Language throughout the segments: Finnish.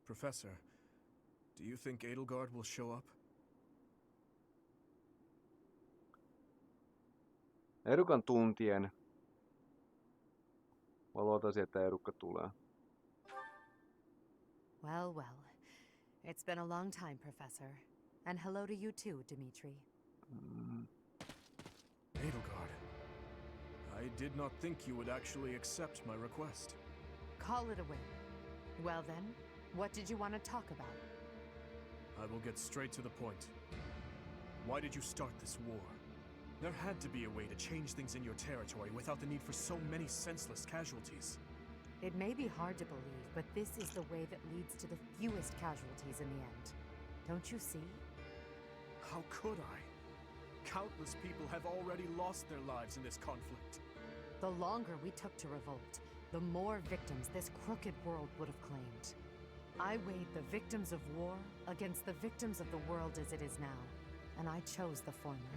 Professor, do you think Edelgard will show up? Erukan tuntien. Mä luotaisin, että Erukka tulee. Well, well. It's been a long time, Professor. And hello to you too, Dimitri. Edelgard, I did not think you would actually accept my request. Call it a win. Well then, what did you want to talk about? I will get straight to the point. Why did you start this war? There had to be a way to change things in your territory without the need for so many senseless casualties. It may be hard to believe, but this is the way that leads to the fewest casualties in the end. Don't you see? How could I? Countless people have already lost their lives in this conflict. The longer we took to revolt, the more victims this crooked world would have claimed. I weighed the victims of war against the victims of the world as it is now, and I chose the former.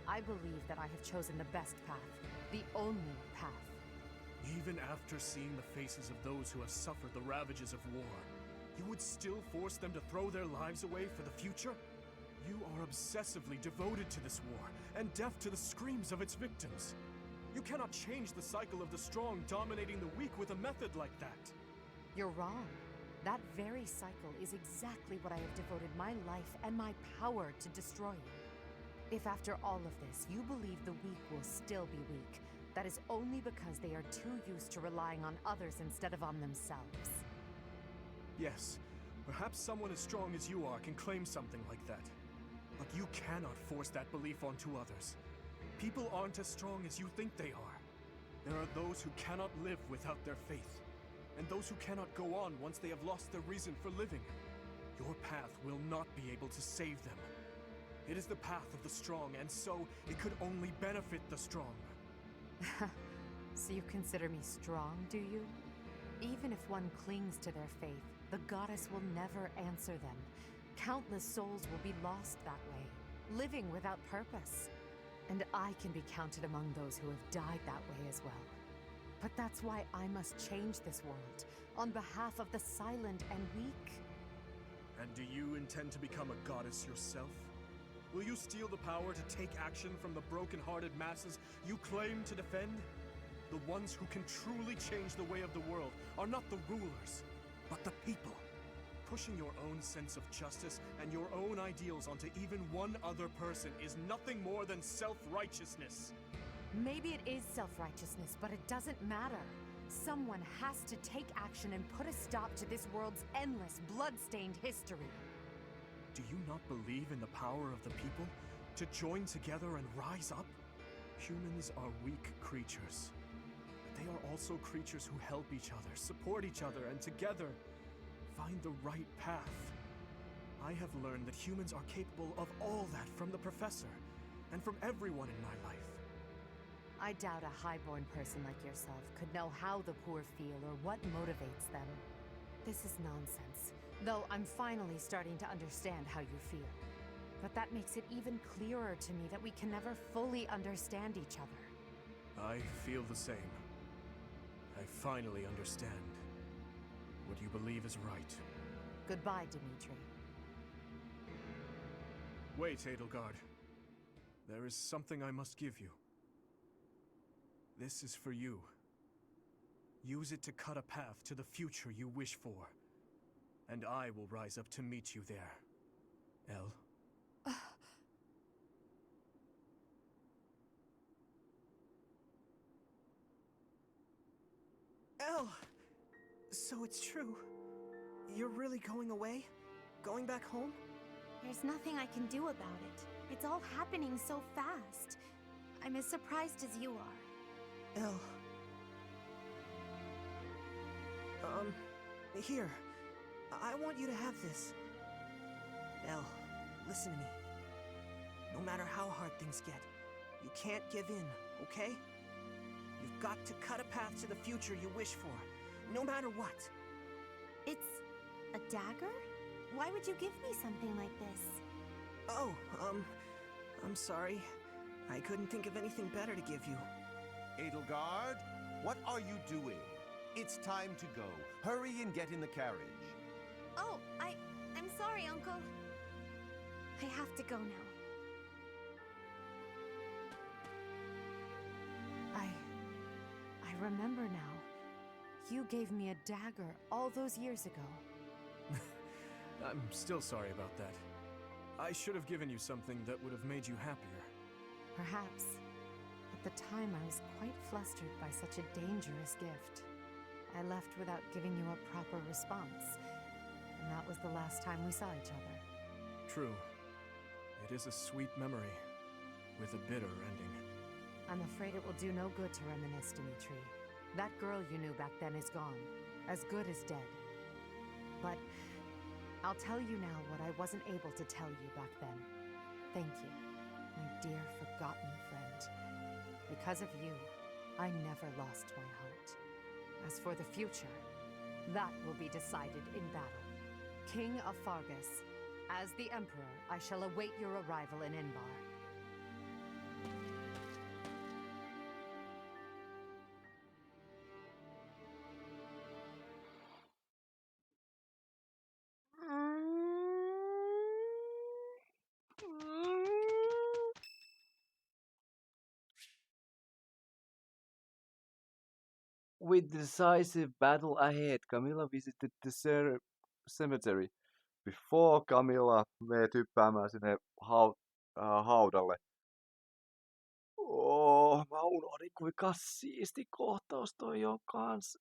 I believe that I have chosen the best path, the only path. Even after seeing the faces of those who have suffered the ravages of war, you would still force them to throw their lives away for the future? You are obsessively devoted to this war, and deaf to the screams of its victims. You cannot change the cycle of the strong dominating the weak with a method like that. You're wrong. That very cycle is exactly what I have devoted my life and my power to destroying. If after all of this you believe the weak will still be weak, that is only because they are too used to relying on others instead of on themselves. Yes, perhaps someone as strong as you are can claim something like that. But you cannot force that belief onto others. People aren't as strong as you think they are. There are those who cannot live without their faith, and those who cannot go on once they have lost their reason for living. Your path will not be able to save them. It is the path of the strong, and so it could only benefit the strong. So you consider me strong, do you? Even if one clings to their faith, the goddess will never answer them. Countless souls will be lost that way, living without purpose. And I can be counted among those who have died that way as well. But that's why I must change this world, on behalf of the silent and weak. And do you intend to become a goddess yourself? Will you steal the power to take action from the broken-hearted masses you claim to defend? The ones who can truly change the way of the world are not the rulers, but the people. Pushing your own sense of justice and your own ideals onto even one other person is nothing more than self-righteousness. Maybe it is self-righteousness, but it doesn't matter. Someone has to take action and put a stop to this world's endless, blood-stained history. Do you not believe in the power of the people to join together and rise up? Humans are weak creatures, but they are also creatures who help each other, support each other, and together find the right path. I have learned that humans are capable of all that from the professor and from everyone in my life. I doubt a highborn person like yourself could know how the poor feel or what motivates them. This is nonsense, though I'm finally starting to understand how you feel. But that makes it even clearer to me that we can never fully understand each other. I feel the same. I finally understand what you believe is right. Goodbye, Dimitri. Wait, Edelgard. There is something I must give you. This is for you. Use it to cut a path to the future you wish for. And I will rise up to meet you there. Elle? Elle! So it's true. You're really going away? Going back home? There's nothing I can do about it. It's all happening so fast. I'm as surprised as you are. Elle. Here. I want you to have this. Elle, listen to me. No matter how hard things get, you can't give in, okay? You've got to cut a path to the future you wish for, no matter what. It's a dagger? Why would you give me something like this? Oh, I'm sorry. I couldn't think of anything better to give you. Edelgard, what are you doing? It's time to go. Hurry and get in the carriage. Oh, I'm sorry, Uncle. I have to go now. I remember now. You gave me a dagger all those years ago. I'm still sorry about that. I should have given you something that would have made you happier. Perhaps. At the time, I was quite flustered by such a dangerous gift. I left without giving you a proper response, and that was the last time we saw each other. True. It is a sweet memory, with a bitter ending. I'm afraid it will do no good to reminisce, Dimitri. That girl you knew back then is gone, as good as dead. But I'll tell you now what I wasn't able to tell you back then. Thank you, my dear forgotten friend. Because of you, I never lost my heart. As for the future, that will be decided in battle. King of Fargus, as the Emperor, I shall await your arrival in Inbar. With decisive battle ahead, Camilla visited the cemetery. Before Camilla menee typpäämään sinne haudalle. Mä unohdin kuinka siisti kohtaus toi on kans.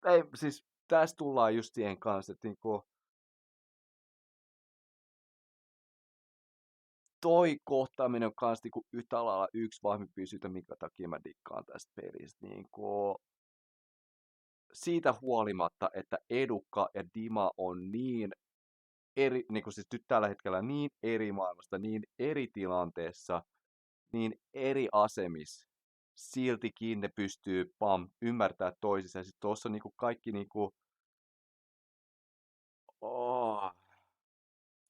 Ei, siis tässä tullaan just siihen kanssa, että niinku toi kohtaaminen on kans niinku yhtä lailla yksi vahvimpia syitä, minkä takia mä dikkaan tästä pelistä. Niinku siitä huolimatta, että Edukka ja Dima on niin eri, niinku siis nyt tällä hetkellä niin eri maailmasta, niin eri tilanteessa, niin eri asemissa, siltikin ne pystyy ymmärtää toisissa. Ja sitten tuossa niinku kaikki niinku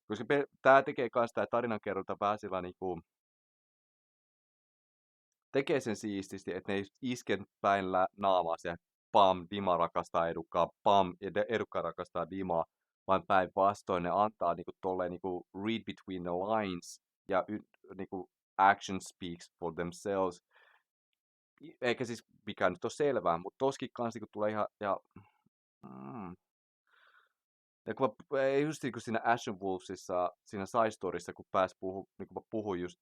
koska tää tekee kans tää tarinankerronta vähän sillä niinku tekee sen siististi, että ne ei isken päin naamaa se Dima rakastaa Edukkaa, ja Edukka rakastaa Dimaa, vaan päinvastoin ne antaa niinku tolleen niinku read between the lines ja niinku action speaks for themselves. Eikä siis mikään nyt ole selvää, mutta toskin kans niinku tulee ihan ja kun just niin kuin siinä Ashen Wolvesissa, siinä Side Storyssa, kun niin kun puhuin just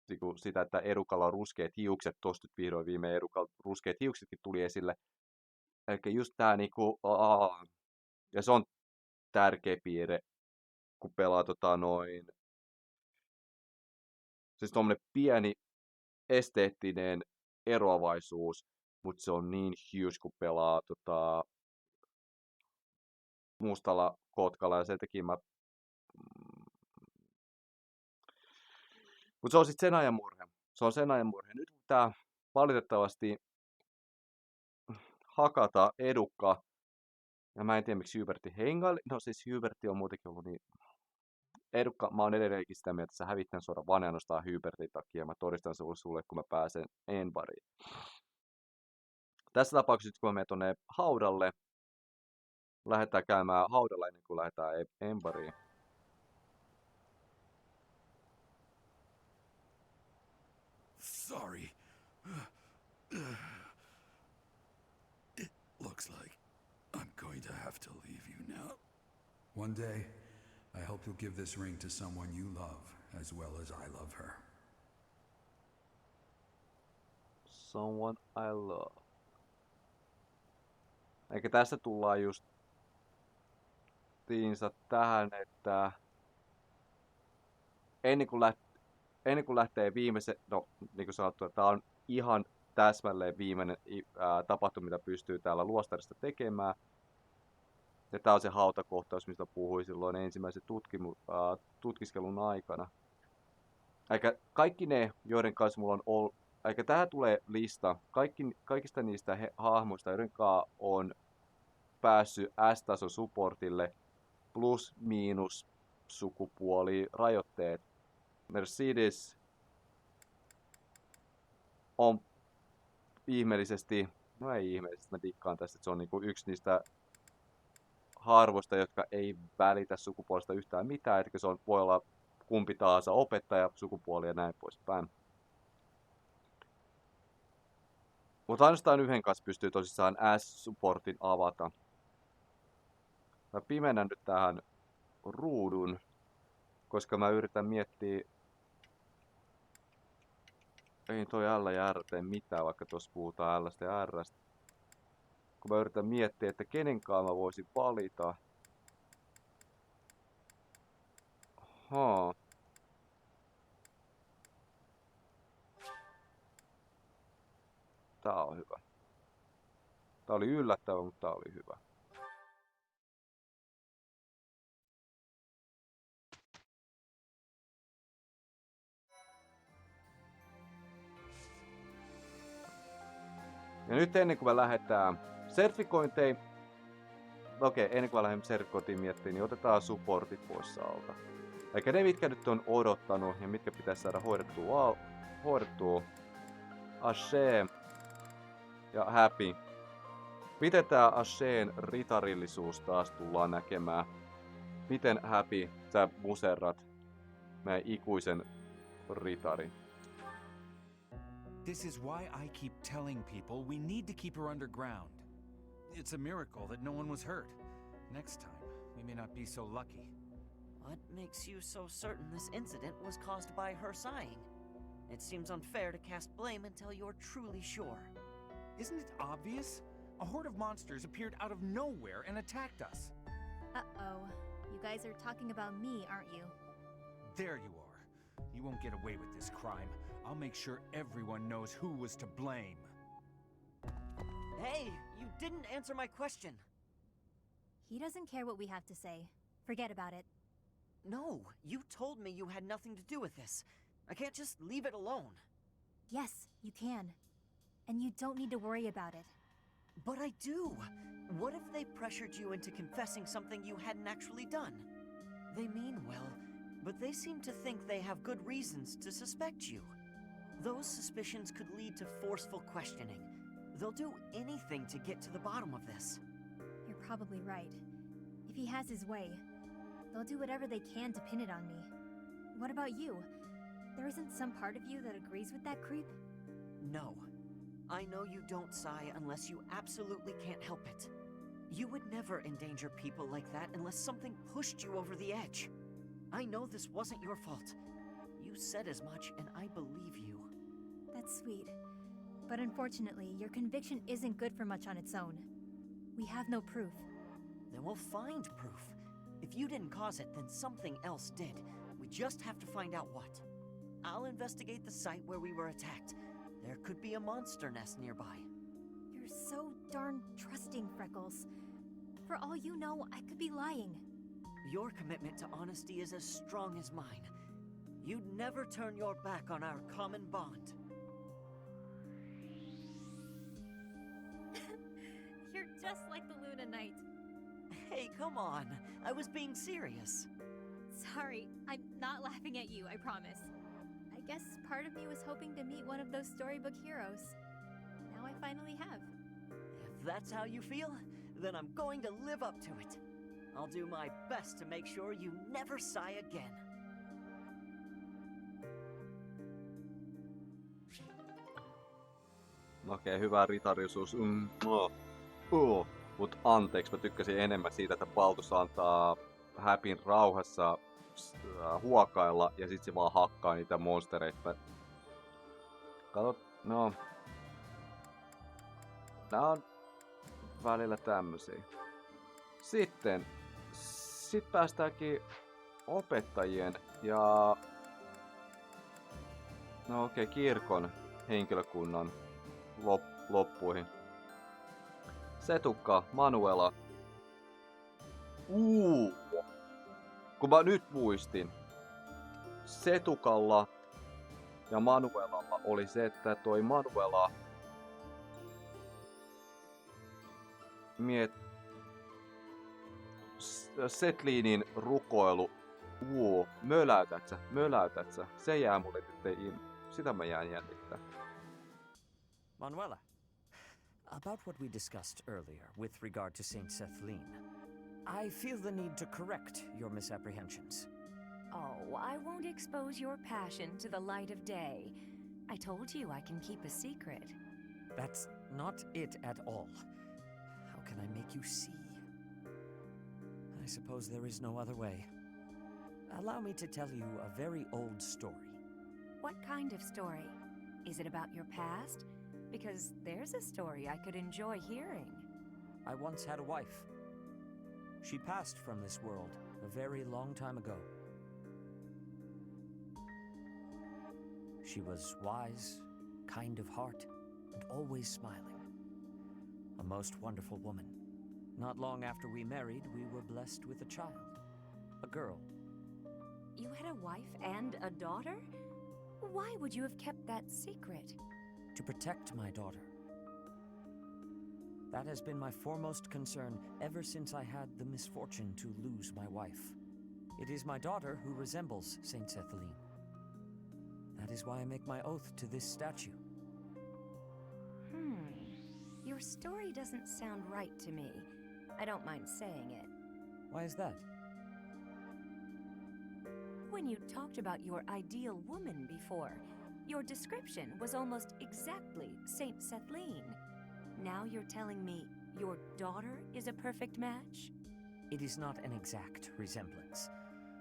niin kuin sitä, että Edukalla on ruskeat hiukset, tosta nyt vihdoin viimein Edukalla ruskeat hiuksetkin tuli esille. Eli just tää niinku, ja se on tärkeä piirre, kun pelaa siis tommonen pieni esteettinen eroavaisuus, mutta se on niin huge, kun pelaa mustalla kotkalla, ja sen takia mutta se on sitten sen ajan murhe. Se on sen ajan murhe. Nyt pitää valitettavasti hakata Edukka. Ja mä en tiedä, miksi Hybertti hengaili. No siis Hybertti on muutenkin ollut niin... Edukka, mä oon edelleenkin sitä mieltä, että sä hävit tän sodan vaan ainoastaan Hybertin takia. Mä todistan sulle, kun mä pääsen Enbariin. Tässä tapauksessa, kun mä menen tonne haudalle, lähdetään käymään haudalla ennen kuin lähdetään Enbariin. Sorry. It looks like I'm going to have to leave you now. One day, I hope you'll give this ring to someone you love as well as I love her. Someone I love. Eikä tässä tullaan just tähän, että ennen kuin lähtee viimeisen, no niin kuin sanottu, että tämä on ihan täsmälleen viimeinen tapahtuma, mitä pystyy täällä luostarissa tekemään. Ja tämä on se hautakohtaus, mistä puhuin silloin ensimmäisen tutkiskelun aikana. Eikä kaikki ne, joiden kanssa mulla on ollut, eikä tähän tulee lista kaikista niistä hahmoista, joiden kanssa on päässyt S-tason supportille plus miinus sukupuoli rajoitteet. Mercedes on ihmeellisesti, no ei ihmeellisesti, mä dikkaan tästä, että se on niinku yksi niistä harvoista, jotka ei välitä sukupuolesta yhtään mitään, että se voi olla kumpi tahansa opettaja, sukupuoli ja näin poispäin. Mutta ainoastaan yhden kanssa pystyy tosissaan S-supportin avata. Mä pimennän nyt tähän ruudun, koska mä yritän miettiä... Ei toi L ja R tee mitään, vaikka tuossa puhutaan L:stä ja R:stä. Kun mä yritän miettiä, että kenenkaan mä voisin valita. Haa. Tää on hyvä. Tää oli yllättävä, mutta tää oli hyvä. Ja nyt ennen kuin me lähdetään sertifikointeihin, ennen kuin me lähdemme sertifikointiin miettimään, niin otetaan supportit pois alta. Eikä ne, mitkä nyt on odottanut ja mitkä pitäisi saada hoidettua. Ashe ja Hapi. Miten tää Asheen ritarillisuus taas tullaan näkemään? Miten Hapi sä muserrat meidän ikuisen ritarin? This is why I keep telling people we need to keep her underground. It's a miracle that no one was hurt. Next time, we may not be so lucky. What makes you so certain this incident was caused by her sighing? It seems unfair to cast blame until you're truly sure. Isn't it obvious? A horde of monsters appeared out of nowhere and attacked us. Uh-oh. You guys are talking about me, aren't you? There you are. You won't get away with this crime. I'll make sure everyone knows who was to blame. Hey, you didn't answer my question. He doesn't care what we have to say. Forget about it. No, you told me you had nothing to do with this. I can't just leave it alone. Yes, you can. And you don't need to worry about it. But I do. What if they pressured you into confessing something you hadn't actually done? They mean well, but they seem to think they have good reasons to suspect you. Those suspicions could lead to forceful questioning. They'll do anything to get to the bottom of this. You're probably right. If he has his way, they'll do whatever they can to pin it on me. What about you? There isn't some part of you that agrees with that creep? No. I know you don't sigh unless you absolutely can't help it. You would never endanger people like that unless something pushed you over the edge. I know this wasn't your fault. You said as much, and I believe you. That's sweet. But unfortunately, your conviction isn't good for much on its own. We have no proof. Then we'll find proof. If you didn't cause it, then something else did. We just have to find out what. I'll investigate the site where we were attacked. There could be a monster nest nearby. You're so darn trusting, Freckles. For all you know, I could be lying. Your commitment to honesty is as strong as mine. You'd never turn your back on our common bond. You're just like the Luna Knight. Hey, come on. I was being serious. Sorry, I'm not laughing at you, I promise. I guess part of me was hoping to meet one of those storybook heroes. Now I finally have. If that's how you feel, then I'm going to live up to it. I'll do my best to make sure you never sigh again. Okei, hyvä ritarisuus. Mut anteeksi, mä tykkäsin enemmän siitä, että Baltus antaa Hapin rauhassa huokailla ja sit se vaan hakkaa niitä monstereita. Kato, no. Nää on välillä tämmösiä. Sitten päästäänkin opettajien ja kirkon henkilökunnan loppuihin. Setukka, Manuela. Kun mä nyt muistin, Setukalla ja Manuelalla oli se, että toi Manuela Setliinin rukoilu. Möläytät sä. Se jää mulle nyt sitä mä jään jännittää. Manuela, about what we discussed earlier with regard to Saint Sethlin. I feel the need to correct your misapprehensions. Oh, I won't expose your passion to the light of day. I told you I can keep a secret. That's not it at all. How can I make you see? I suppose there is no other way. Allow me to tell you a very old story. What kind of story? Is it about your past? Because there's a story I could enjoy hearing. I once had a wife. She passed from this world a very long time ago. She was wise, kind of heart, and always smiling. A most wonderful woman. Not long after we married, we were blessed with a child. A girl. You had a wife and a daughter? Why would you have kept that secret? To protect my daughter. That has been my foremost concern ever since I had the misfortune to lose my wife. It is my daughter who resembles Saint Sethelene. That is why I make my oath to this statue. Your story doesn't sound right to me. I don't mind saying it. Why is that? When you talked about your ideal woman before, your description was almost exactly Saint Sethelene. Now you're telling me your daughter is a perfect match? It is not an exact resemblance.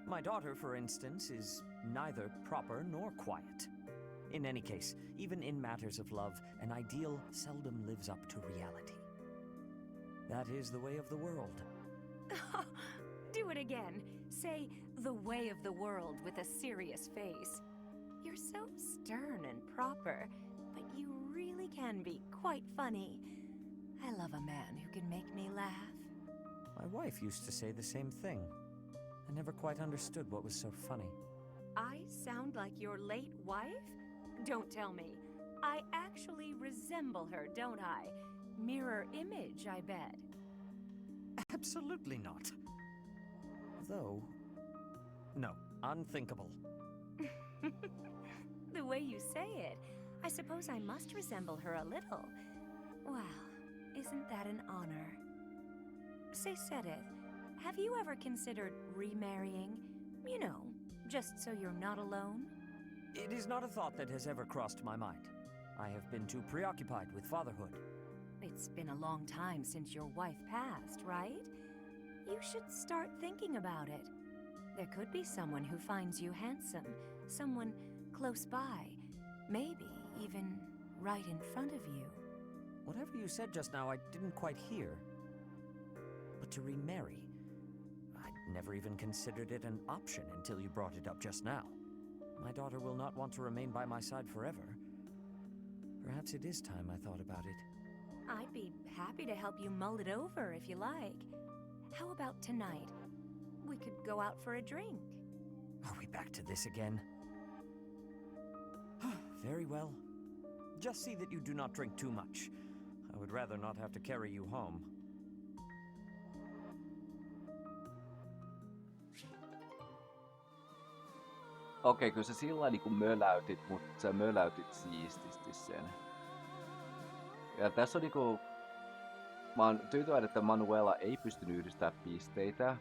My daughter, for instance, is neither proper nor quiet. In any case, even in matters of love, an ideal seldom lives up to reality. That is the way of the world. Do it again. Say, the way of the world with a serious face. You're so stern and proper, but you really can be quite funny. I love a man who can make me laugh. My wife used to say the same thing. I never quite understood what was so funny. I sound like your late wife? Don't tell me. I actually resemble her, don't I? Mirror image, I bet. Absolutely not. Though... no, unthinkable. The way you say it, I suppose I must resemble her a little. Well, isn't that an honor? Say, Seteth, have you ever considered remarrying? You know, just so you're not alone? It is not a thought that has ever crossed my mind. I have been too preoccupied with fatherhood. It's been a long time since your wife passed, right? You should start thinking about it. There could be someone who finds you handsome, someone close by, maybe even right in front of you. Whatever you said just now, I didn't quite hear. But to remarry, I'd never even considered it an option until you brought it up just now. My daughter will not want to remain by my side forever. Perhaps it is time I thought about it. I'd be happy to help you mull it over if you like. How about tonight? We could go out for a drink. Are we back to this again? Very well. Just see that you do not drink too much. I would rather not have to carry you home. Okei, kyllä sä sillä niinku möläytit, mutta sä möläytit siististi sen. Ja tässä on niinku... Mä oon tyytyväinen, että Manuela ei pystynyt yhdistämään pisteitä.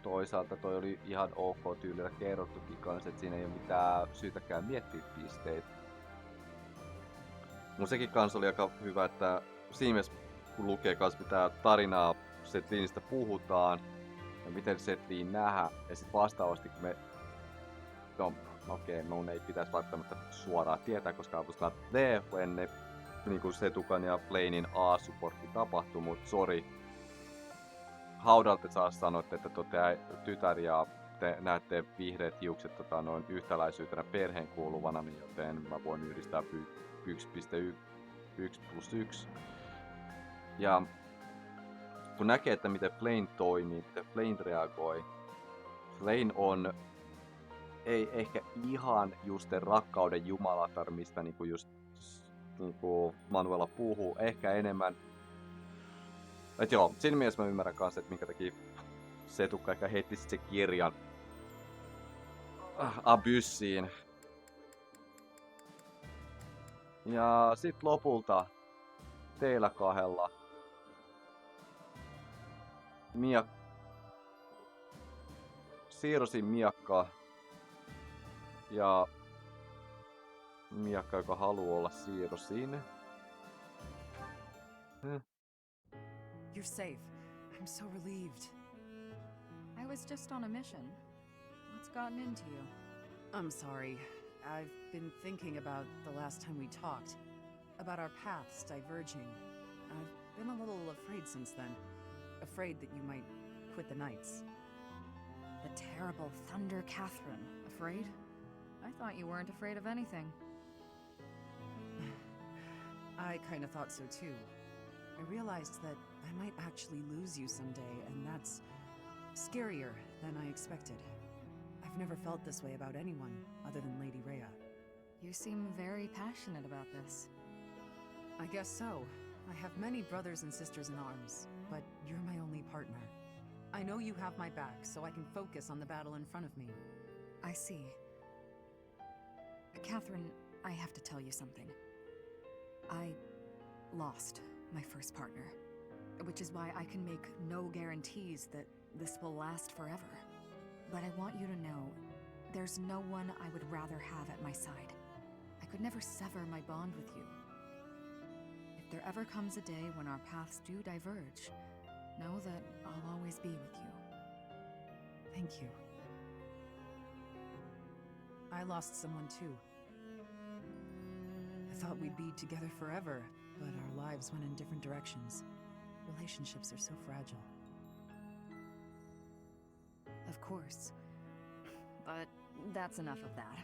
Toisaalta toi oli ihan ok tyylillä kerrottukin kanssa, että siinä ei ole mitään syytäkään miettiä pisteitä. Mun sekin kanssa oli aika hyvä, että siinä mielessä kun lukee kans mitä tarinaa Sethleenistä puhutaan ja miten Setthleen nähdään ja sit vastaavasti kun me... No okei, mun ei pitäisi välttämättä suoraan tietää, koska avustaa ennen niinku Setukan ja Plainin A-supportti tapahtui, mut sori. Haudalta saa sanoa, että te tytär ja te näette vihreät hiukset noin yhtäläisyytenä perheen kuuluvana, niin joten mä voin yhdistää 1.1+1. Ja kun näkee, että miten Plain toimii, miten Plain reagoi, Plain on ei ehkä ihan just rakkauden jumalatar, mistä niinku just niinku Manuela puhuu, ehkä enemmän. Et joo, siinä mielessä mä ymmärrän kanssa, että minkä takia Setukka ehkä heitti se kirjan abyssiin. Ja sit lopulta teillä kahdella Mia siirrosin miakkaa. Ja miakka, joka haluaa olla siirrosin. You're safe. I'm so relieved. I was just on a mission. What's gotten into you? I'm sorry. I've been thinking about the last time we talked. About our paths diverging. I've been a little afraid since then. Afraid that you might quit the Knights. The terrible Thunder Cathrine. Afraid? I thought you weren't afraid of anything. I kind of thought so too. I realized that I might actually lose you someday, and that's scarier than I expected. I've never felt this way about anyone other than Lady Rhea. You seem very passionate about this. I guess so. I have many brothers and sisters in arms, but you're my only partner. I know you have my back, so I can focus on the battle in front of me. I see. Cathrine, I have to tell you something. I lost my first partner, which is why I can make no guarantees that this will last forever. But I want you to know, there's no one I would rather have at my side. I could never sever my bond with you. If there ever comes a day when our paths do diverge, know that I'll always be with you. Thank you. I lost someone too. I thought we'd be together forever, but our lives went in different directions. Relationships are so fragile. Of course. But that's enough of that.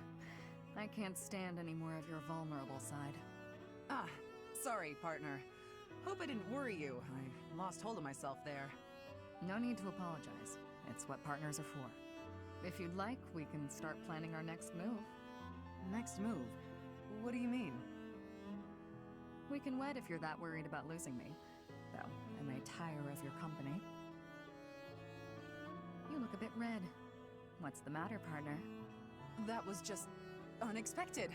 I can't stand any more of your vulnerable side. Ah, sorry, partner. Hope I didn't worry you. I lost hold of myself there. No need to apologize. It's what partners are for. If you'd like, we can start planning our next move. Next move? What do you mean? We can wed if you're that worried about losing me. Though, I may tire of your company. You look a bit red. What's the matter, partner? That was just unexpected.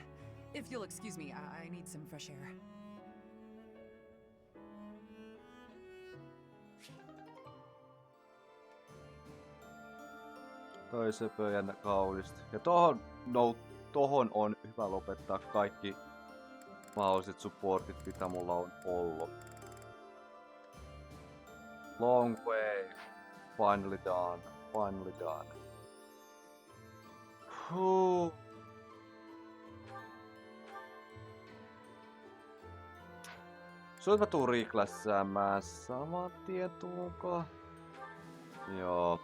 If you'll excuse me, I need some fresh air. Toi söpö jännä kaunista. Ja tohon on hyvä lopettaa kaikki mahdolliset supportit, mitä mulla on ollut. Long way. Finally done. Finally done. Soit mä tuun riklässäämään saman tien tuunko? Joo.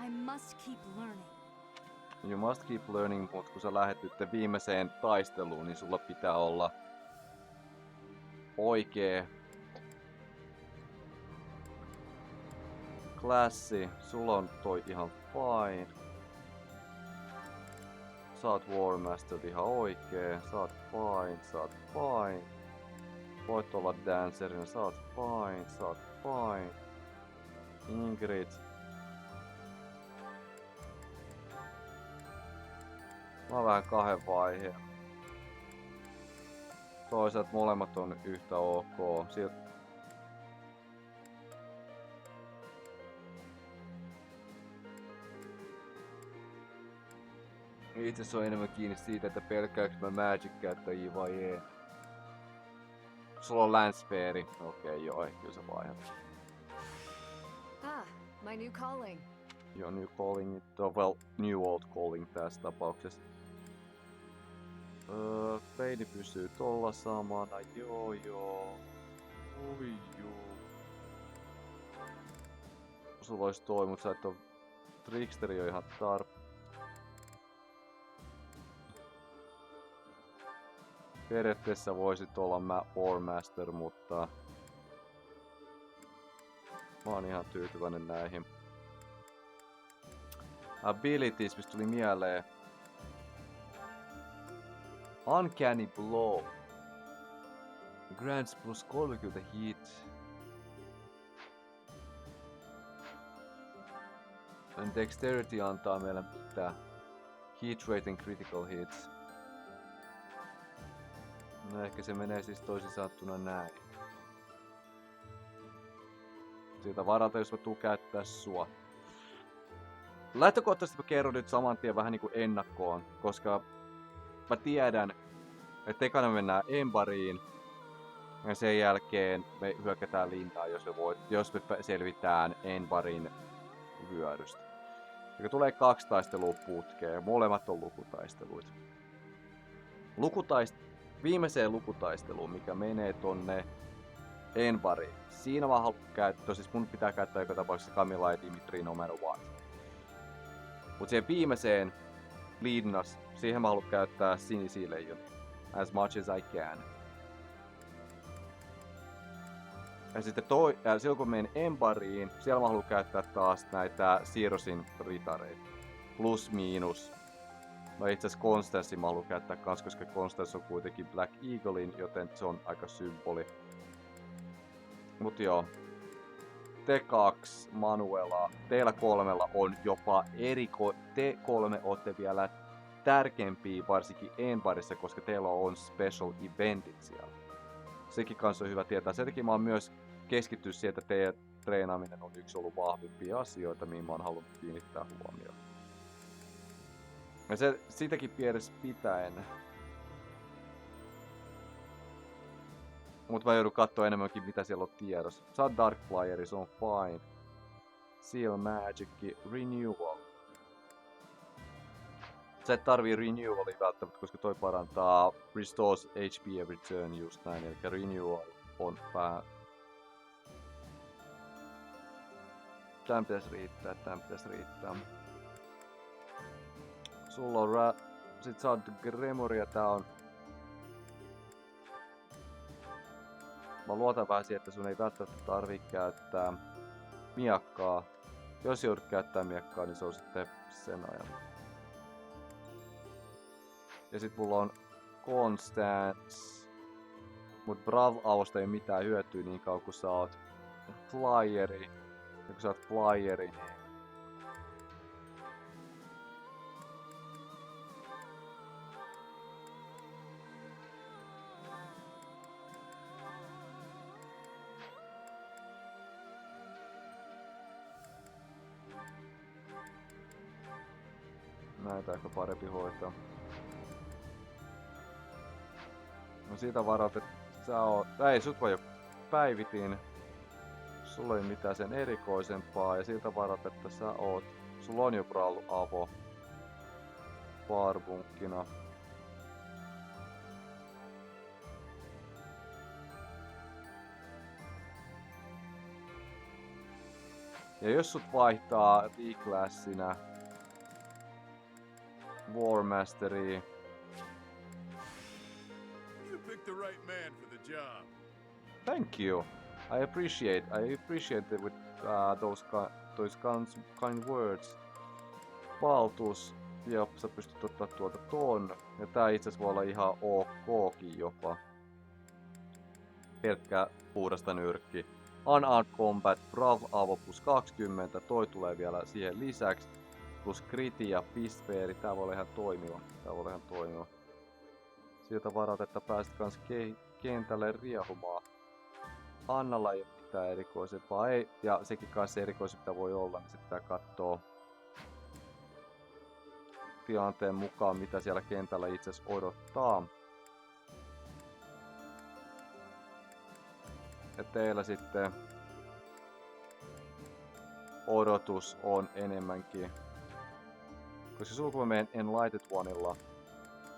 I must keep learning. You must keep learning, mut kun sä lähet nyt viimeiseen taisteluun, niin sulla pitää olla oikee klassi. Sulla on toi ihan fine. Sä oot War Master ihan oikee. Sä oot fine, sä oot fine. Voit olla dancerina, sä oot fine, sä oot fine. Ingrid. Mä oon vähän kahden vaiheen. Toisaalta molemmat on yhtä ok. Itse se on enemmän kiinni siitä, että pelkääks mä magic-käyttäjiä vai ei. Sulla on Lance-speeri. Okei, joo, kyllä sä vaihdat. Ah, my new calling. Joo, new calling. Well, new old calling tässä tapauksessa. Peini pysyy tolla samana. Joo. Oi joo. Sulla ois toi, mut sä et oo... Tricksteri on ihan Periaatteessa voisit olla War Master, mutta... Mä oon ihan tyytyväinen näihin. Abilities, mistä tuli mieleen. Uncanny Blow. Grants plus 30 hit. And Dexterity antaa meille mitä? Hit rate and critical hits. No ehkä se menee siis toisin sanottuna näin. Siitä varalta, jos mä tuun käyttää sua. Lähtökohtaisesti mä kerron nyt saman tien vähän niinku ennakkoon, koska mä tiedän, että ekana mennään Embariin ja sen jälkeen me hyökätään linnaan, jos me selvitään Embarin vyörystä. Ja tulee 2 taistelua putkeen ja molemmat on lukutaisteluita. Viimeiseen lukutaisteluun, mikä menee tonne Embariin. Siinä mä haluan käyttää, siis mun pitää käyttää joka tapauksessa Camilla ja Dimitri no matter what. Mut siihen viimeiseen linnas, siihen mä haluan käyttää sinisiä leijonia. As much as I can. Ja sitten silloin kun menen Embariin, siellä mä haluan käyttää taas näitä Sirosin ritareita. Plus miinus. No itse asiassa Constancen mä haluan käyttää kans, koska Constance on kuitenkin Black Eaglein, joten se on aika symboli. Mut joo. Te 2, Manuela, teillä 3 on jopa te 3 ootte vielä tärkeämpiä varsinkin Embarissa, koska teillä on special eventit siellä. Sekin kanssa on hyvä tietää. Sen takia mä oon myös keskittynyt siihen, että teidän treenaaminen on yksi ollut vahvimpia asioita, mihin mä oon halunnut kiinnittää huomioon. Ja sitäkin pienessä pitäen. Mut mä joudun katsoa enemmänkin mitä siellä on tiedossa. Saat Dark Flyeri, se on fine. Seal Magic, Renewal. Sä et tarvii Renewalia välttämättä, koska toi parantaa Restores HP every turn just näin. Eli Renewal on vähän... Tän pitäis riittää. Sulla on sit sä oot Gremoria, tää on... Mä luotan vähän siihen, että sun ei välttämättä tarvii käyttää miakkaa. Jos joudut käyttää miakkaa, niin se on sitten sen ajan. Ja sit mulla on Constance. Mut Brav-avosta ei oo mitään hyötyä niin kauan kun sä oot Flyeri. Ja kun sä oot Flyeri, niin... Näitä ehkä parempi hoitaa. No siitä varalta, että sä oot... Ei, sut mä jo päivitin. Sulla ei mitään sen erikoisempaa. Ja siitä varalta, että sä oot... Sulla on jo Brawl Avo. Barbunkkina. Ja jos sut vaihtaa D-klassinä War Mastery. You picked the right man for the job. Thank you. I appreciate it with those kind words. Valtuus. Ja sä pystyt ottaa tuolta ton. Ja tää itse asiassa voi olla ihan okkin jopa. Pelkkä puhdasta nyrkki. Unarmed Combat, Brav Avo plus 20. Toi tulee vielä siihen lisäksi. Plus kriti ja pistveeri. Tää voi olla ihan toimiva. Sieltä varat, että pääset kans kentälle riehumaan. Annalla ei oo mitään erikoisempaa. Ei, ja sekin kanssa erikoisempaa voi olla, niin sitten pitää kattoo tilanteen mukaan, mitä siellä kentällä itse asiassa odottaa. Ja teillä sitten odotus on enemmänkin. Koska sulla kun mä menen Enlightened Oneilla,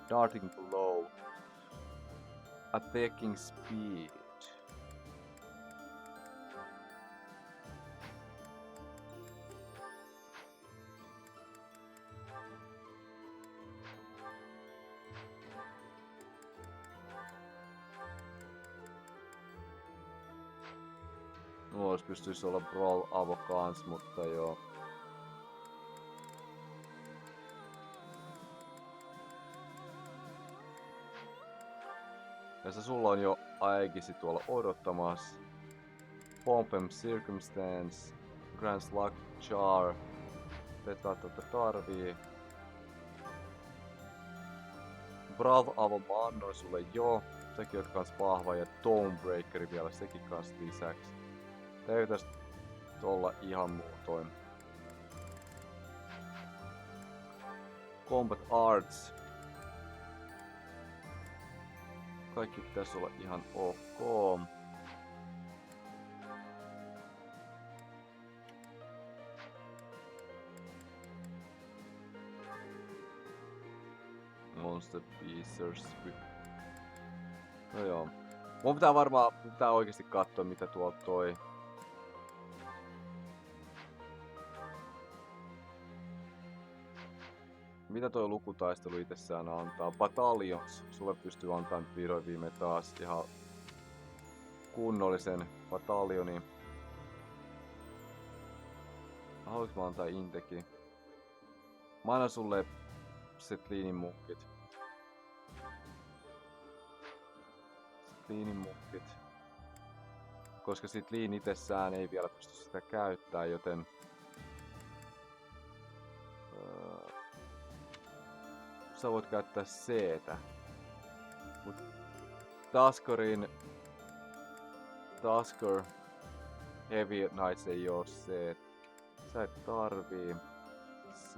Darting Blow, Attacking Speed. Olisi pystyisi olla Brawl Avo kans, mutta joo. Ja se sulla on jo Aegisi tuolla odottamassa. Pomp Circumstance, Grand Slug Char. Tätä tarvii. Brav Avo mä annoin sulle jo. Sekin oot kans vahva ja Tomebreakeri vielä sekin kans lisäksi. olla ihan muutoin. Combat Arts. Kaikki pitäisi olla ihan ok. Monster Piecers. No joo. Mun pitää oikeesti katsoa mitä tuolta toi. Mitä toi lukutaistelu itsessään antaa? Battalions. Sulle pystyy antamaan vihdoin viimein taas ihan kunnollisen bataljonin. Haluanko mä antaa Inteki? Mä annan sulle Setlinin munkit. Koska Setlin itsessään ei vielä pysty sitä käyttämään, joten sä voit käyttää C-tä. Mut Tusker Heavy Knights ei oo C. Sä et tarvii C.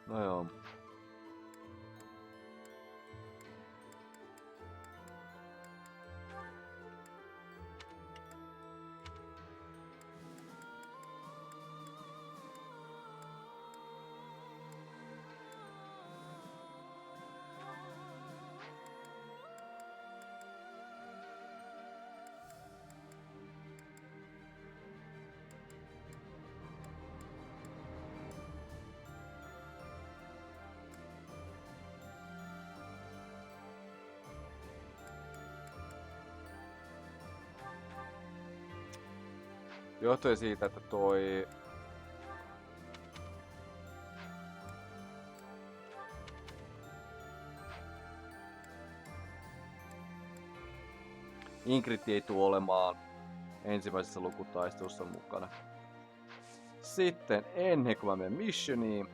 No joo. Johtuen siitä, että toi Ingrid ei tule olemaan ensimmäisessä lukutaistelussa mukana. Sitten ennen kuin mä menen missioniin,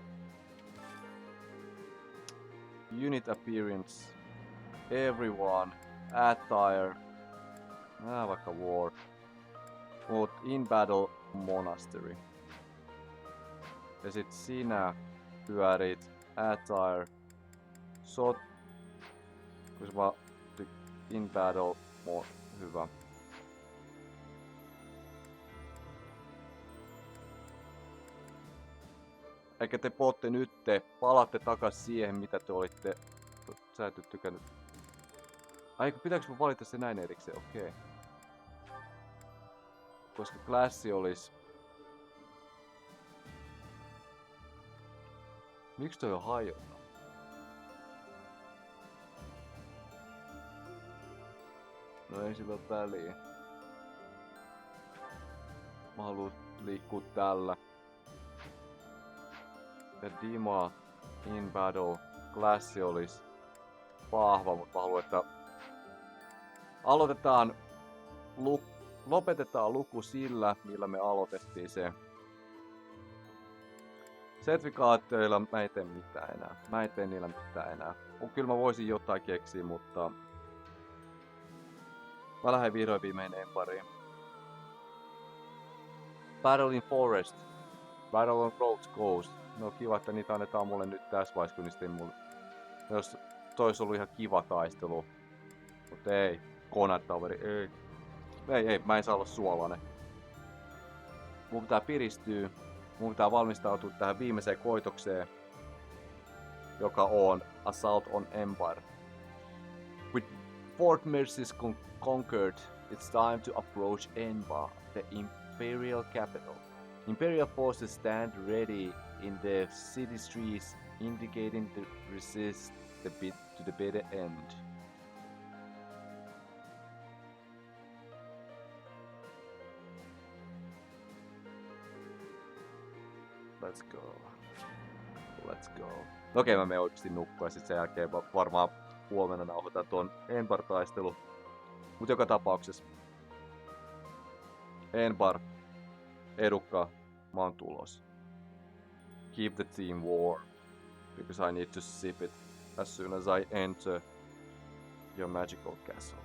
unit appearance, everyone, attire, vaikka war. Mut in battle monastery. Ja sit sinä pyörit attire koska in battle hyvä. Eikä te potte nytte, palaatte takas siihen mitä te olitte. Sä et tykännyt. Aiku pitääkö mun valita se näin erikseen? Okei. Koska klassi olisi... Miksi toi on hajonnut? No ei sillä ole väliä. Mä haluun liikkua tällä. Ja Dima in battle klassi olisi vahva, mutta mä haluan, että lopetetaan luku sillä, millä me aloitettiin se. Sertifikaatioilla mä en tee mitään enää. Mä en tee niillä mitään enää. Kyllä mä voisin jotain keksiä, mutta mä lähden vihdoin viimein empariin. Battle in Forest. Battle on Roads Coast. No kiva, että niitä annetaan mulle nyt tässä vaiheessa, kun niistä ei mulle... Jos toi olisi ollut ihan kiva taistelu. Mut ei. Konataveri, ei. Ei, mä en saa olla suolainen. Mun pitää piristyä. Mun pitää valmistautua tähän viimeiseen koitokseen. Joka on Assault on Empire. With Fort Merceusin conquered, it's time to approach Enba, the imperial capital. Imperial forces stand ready in the city streets, indicating to resist to the bitter end. Let's go. Okei, mä menen oikeesti nukkua ja sit sen jälkeen varmaan huomenna nauhoitan tuon Enbar-taistelu. Mut joka tapauksessa Enbar, edukka, mä oon tulos. Keep the team warm. because I need to sip it as soon as I enter your magical castle.